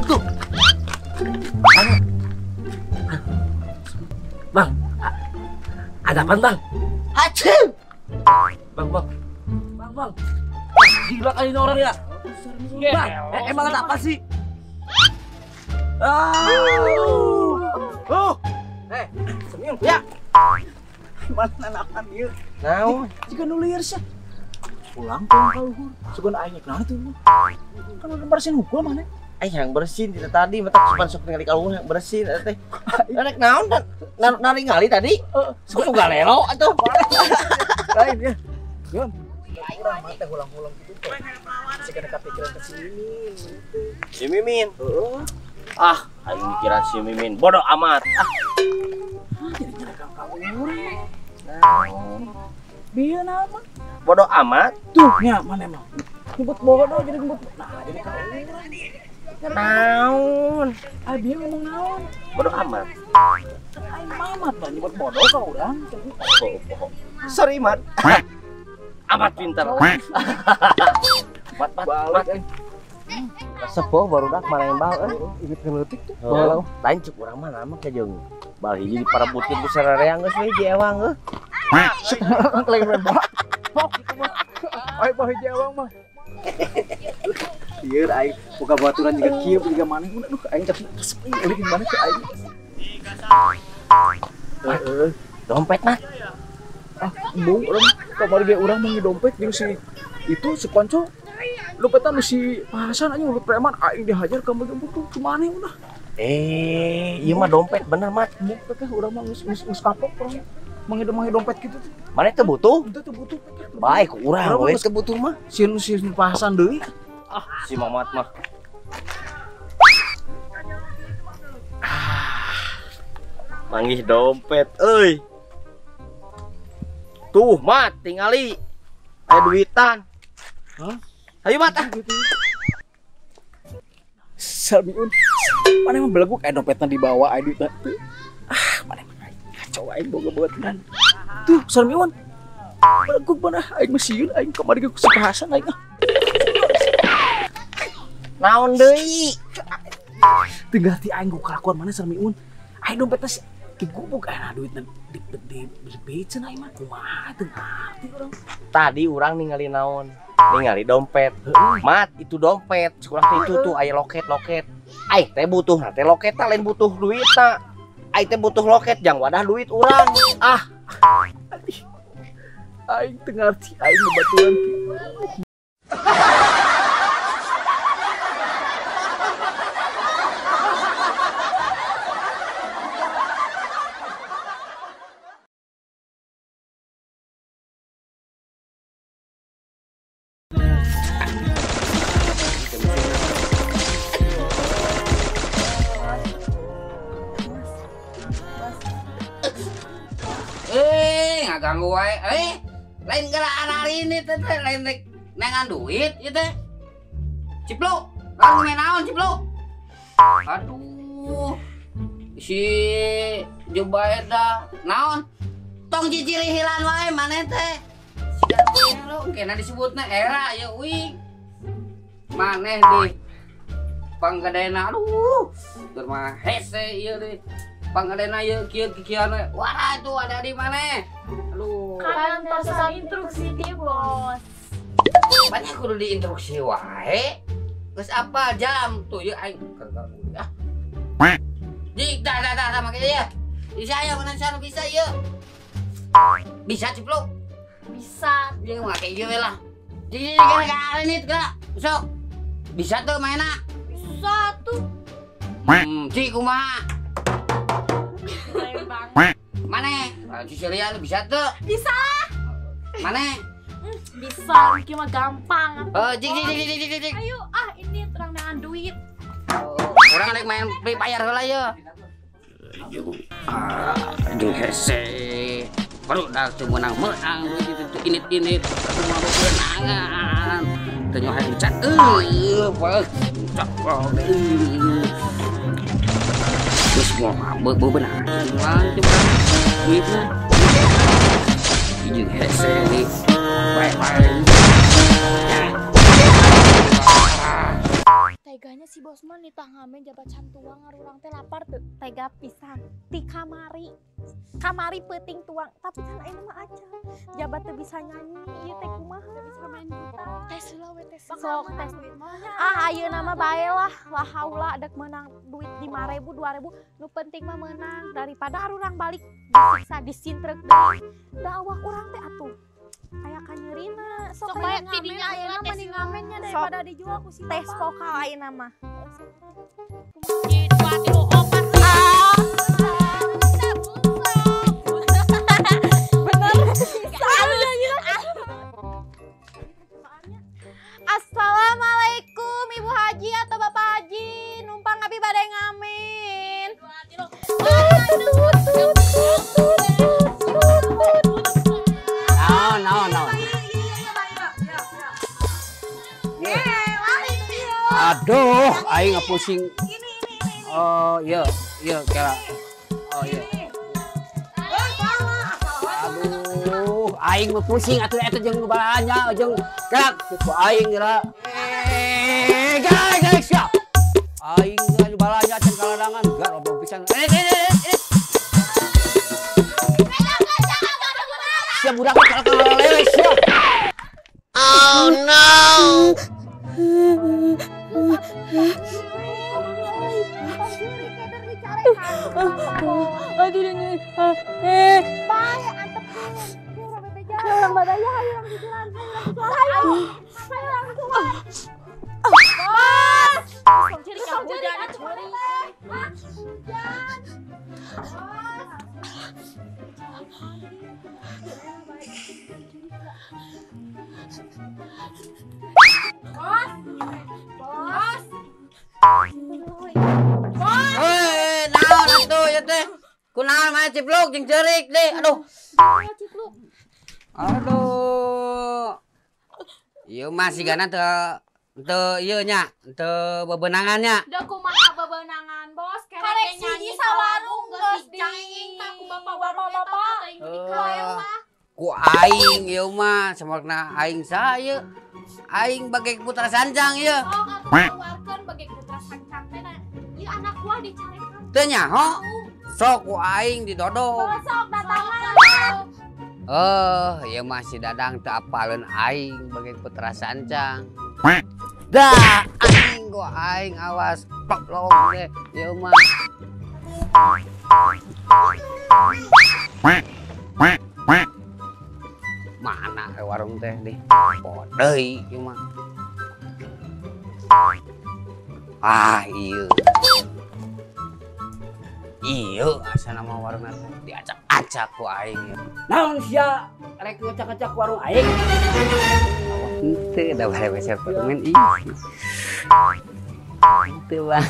Tuh. Bang, ada apa bang? Acil. Bang. Gila kali ini orang ya. Bang, emang ada apa sih? Senyum ya. Mana anak ieu? Naon? Jika nu liar sih. Pulang ka luhur. Sugan aing naon tuh. Kan udah bersihin hukum mana? Yang bersin tidak tadi, mata cuma sok ningali kalung yang bersin teh. Anak naon nari ngali tadi? Suka galelo atuh. Lain ya. Yon. Kurang mata ulang-ulang gitu tuh. Masih kena kepikiran ke sini. Si Mimin. Aing mikiran si Mimin. Bodoh amat. Jadi nyerang ka luhur. Bieu nama. Bodoh amat. Tuh, nya mana emang? Nyebut bodoh jadi nyebut. Nah, jadi ka luhur. Naon? Bieu ngomong naon? Bodoh amat. Aing mamat lah nyebut bodoh ka urang. Sorry, Mat. Amat pintar. Mat. Sepuh barudak marembal Ingat ngeletik tuh. Balau. Lain cuk urang mah nama ke jeung bal hiji diparebutkeun ku sarereang geus we di ewang Lain membak. Ai bah hiji ewang mah. Ieu aing boga baturan juga kieu juga maneh. Aduh aing teh sepi eueuh gimana ke aing. Dompet Mat. Bu urang kamari ge urang mah dompet jeung si itu si Ponco. Lupetan si Hasan aja lu preman aing dihajar ka begitu tuh kemana udah. Ieu mah dompet bener Mat. Dompet teh urang mah geus kapok urang. Mangi dompet gitu tuh. Mana teu butuh? Itu tuh butuh. Baik urang we teu butuh mah. Si Hasan deui. Si Mamat mah. Manggih dompet euy. Tuh Mat tingali. Aya duitan. Hah? Ayo Mat Salmiun. Mana emang belagu kayak dompetnya dibawa aing duitna tuh. Mana emang kacau aing boga beuteran. Tuh Salmiun. Belagu mana aing mesieun aing kamari ge ku Hasan aing. Naon deui? Teu ngarti aing ku kelakuan mana Salmiun. Aing dompetna digubuk aya duitna di becan aing mah kumaha teu ngarti urang. Tadi urang ningali naon? Ningali dompet. Mat, itu dompet. Sekurang itu tuh aya loket. Aing teh butuh teh loket lain butuh duitna. Aing teh butuh loket jang wadah duit urang. Aing teu ngarti aing bebaturan. Ganggu wae. Lain gerak hari ini teh lain nengan duit ieu teh. Cipluk, langsung main naon Cipluk? Aduh. Si Jubaida naon? Tong cicili hilan wae maneh teh. Siga lo kena disebutna era ya uing. Maneh di panggadena aduh. Keur mah hese ieu deui. Panggadena ieu kieu-kieuan we. Wah, itu ada di mana? Aduh. Kan pesan instruksi dia, Bos. Banyak kudu diinstruksi wae. Geus apa jam tuh ya aing kaganggu ya. Dik dah make ya. Bisa ya mana cara bisa ya. Bisa Cipluk? Bisa. Dia make ieu lah. Jadi gara-gara ini gerak. Sok. Bisa tuh mainna? Bisa tuh. Cik kumaha? Keren banget. Mana? Cicilia lu bisa tuh? Bisa. Mana? Bisa, Riki mah gampang. Jik. Ayo, ini terang dengan duit. Orang lagi main Free Fire heula ya. Jeung hese. Baru dah teu menang duit itu init-init atuh mah beunangan. Teu nyoha dicat. Cak. Terus mau bebenah. Duitna. Jeung hese. Baik. si bos mah nitah ngamen jabat cantuang ngarurang teh lapar teu tega pisan ti kamari peuting tuang tapi kan ayeuna mah aja jabat teu bisa nyanyi ieu teh kumaha teu bisa main gitar tes heula we tes sok tes ayeuna mah bae lah haula dek menang duit 5.000 2.000 nu penting mah menang daripada arurang balik disiksa disintrek deui da awak urang teh atuh aya kanyeurina sok bae tidinya ayeuna mah ngamennya daripada dijual ku si tes vokal ayeuna mah gitu ati lu opat Assalamualaikum Ibu Haji atau Bapak Haji numpang abi bade ngamen Aduh, aing pusing. Oh, iya kira. Oh, iya. Aduh, aing mah pusing atuh eta jeung balanya jeung gerak ku aing geura. Guys, ya. Aing geura balanya can kaladangan geura robong pisan. Siap budak kalau lele siap. Oh no. Kunaon mah cipluk jeung jeurik deh. Aduh. Aduh. Ieu mah sigana teu ieu nya, teu bebenangan nya. Da kumaha bebenangan bos karek nyanyi sawarung geus dicanging ka ku bapak-bapak teuing di kaler mah. Ku aing ieu mah samakna aing saya. Aing bage putra sanjang ieu. Sok atuh keluarkeun bage putra sanjang teh ieu anak gua dicarekan. Teu nyaho. Sok ku aing didodok. Sok datangan. Ya masih dadang teu apaleun aing bagi putra sancang. Dah, aing gua aing awas plok long deh. Ieu mah. Mana warung teh di? Deui ieu mah. Ieu. Iya, asa nama warung teh diacak-acak ku aing. Naon sia rek ngacak-acak warung aing? Henteu da bare beser permen ih. Henteu Bang.